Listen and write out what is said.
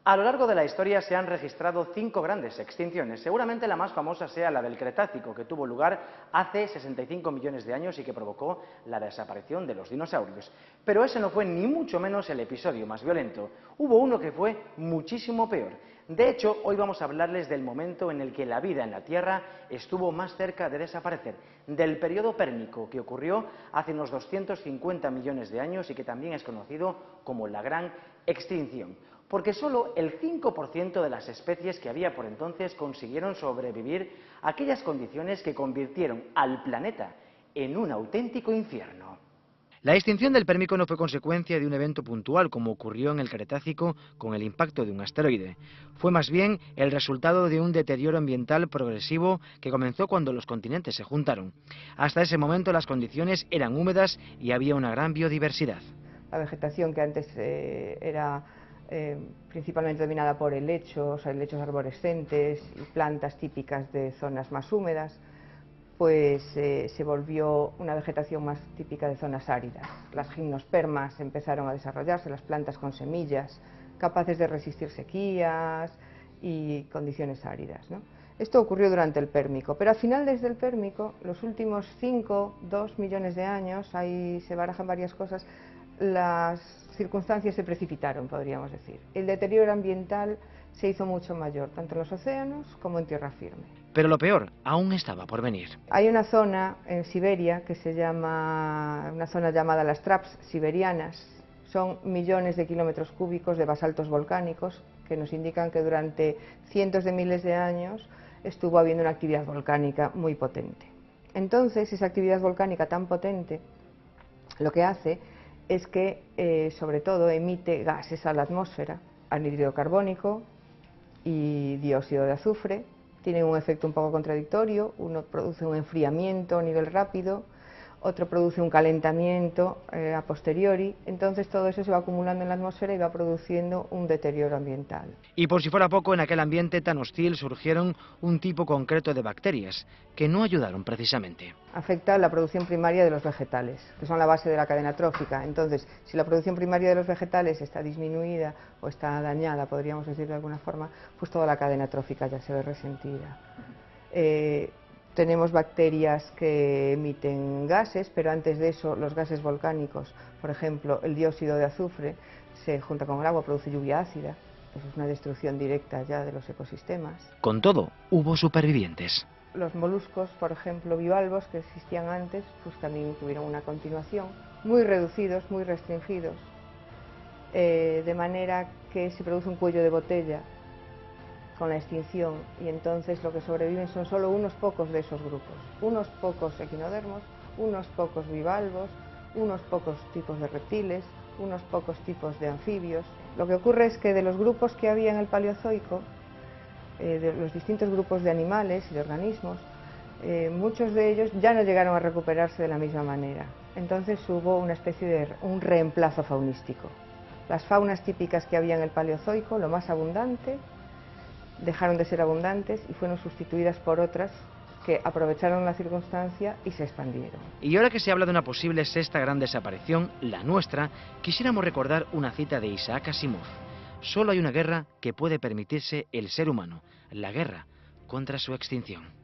A lo largo de la historia se han registrado 5 grandes extinciones. Seguramente la más famosa sea la del Cretácico, que tuvo lugar hace 65 millones de años y que provocó la desaparición de los dinosaurios. Pero ese no fue ni mucho menos el episodio más violento. Hubo uno que fue muchísimo peor. De hecho, hoy vamos a hablarles del momento en el que la vida en la Tierra estuvo más cerca de desaparecer, del periodo pérmico, que ocurrió hace unos 250 millones de años y que también es conocido como la Gran Extinción, porque solo el 5% de las especies que había por entonces consiguieron sobrevivir a aquellas condiciones que convirtieron al planeta en un auténtico infierno. La extinción del Pérmico no fue consecuencia de un evento puntual, como ocurrió en el Cretácico con el impacto de un asteroide. Fue más bien el resultado de un deterioro ambiental progresivo que comenzó cuando los continentes se juntaron. Hasta ese momento las condiciones eran húmedas y había una gran biodiversidad. La vegetación que antes era principalmente dominada por helechos arborescentes y plantas típicas de zonas más húmedas, pues se volvió una vegetación más típica de zonas áridas. Las gimnospermas empezaron a desarrollarse, las plantas con semillas, capaces de resistir sequías y condiciones áridas, ¿no? Esto ocurrió durante el Pérmico, pero al final, desde el Pérmico, los últimos 2 millones de años, ahí se barajan varias cosas, las circunstancias se precipitaron, podríamos decir. El deterioro ambiental se hizo mucho mayor, tanto en los océanos como en tierra firme. Pero lo peor aún estaba por venir. Hay una zona en Siberia que se llama, una zona llamada las traps siberianas. Son millones de kilómetros cúbicos de basaltos volcánicos que nos indican que durante cientos de miles de años estuvo habiendo una actividad volcánica muy potente. Entonces, esa actividad volcánica tan potente lo que hace es que, sobre todo, emite gases a la atmósfera, anhídrido carbónico y dióxido de azufre. Tienen un efecto un poco contradictorio: uno produce un enfriamiento a nivel rápido, otro produce un calentamiento a posteriori. Entonces todo eso se va acumulando en la atmósfera y va produciendo un deterioro ambiental. Y por si fuera poco, en aquel ambiente tan hostil surgieron un tipo concreto de bacterias que no ayudaron precisamente. Afecta la producción primaria de los vegetales, que son la base de la cadena trófica. Entonces, si la producción primaria de los vegetales está disminuida o está dañada, podríamos decir de alguna forma, pues toda la cadena trófica ya se ve resentida. Tenemos bacterias que emiten gases, pero antes de eso los gases volcánicos, por ejemplo el dióxido de azufre, se junta con el agua, produce lluvia ácida. Eso es una destrucción directa ya de los ecosistemas. Con todo, hubo supervivientes. Los moluscos, por ejemplo bivalvos, que existían antes, pues también tuvieron una continuación, muy reducidos, muy restringidos, de manera que se produce un cuello de botella con la extinción, y entonces lo que sobreviven son solo unos pocos de esos grupos, unos pocos equinodermos, unos pocos bivalvos, unos pocos tipos de reptiles, unos pocos tipos de anfibios. Lo que ocurre es que de los grupos que había en el Paleozoico, de los distintos grupos de animales y de organismos, muchos de ellos ya no llegaron a recuperarse de la misma manera. Entonces hubo una especie de un reemplazo faunístico. Las faunas típicas que había en el Paleozoico, lo más abundante, dejaron de ser abundantes y fueron sustituidas por otras que aprovecharon la circunstancia y se expandieron. Y ahora que se habla de una posible sexta gran desaparición, la nuestra, quisiéramos recordar una cita de Isaac Asimov. Solo hay una guerra que puede permitirse el ser humano: la guerra contra su extinción.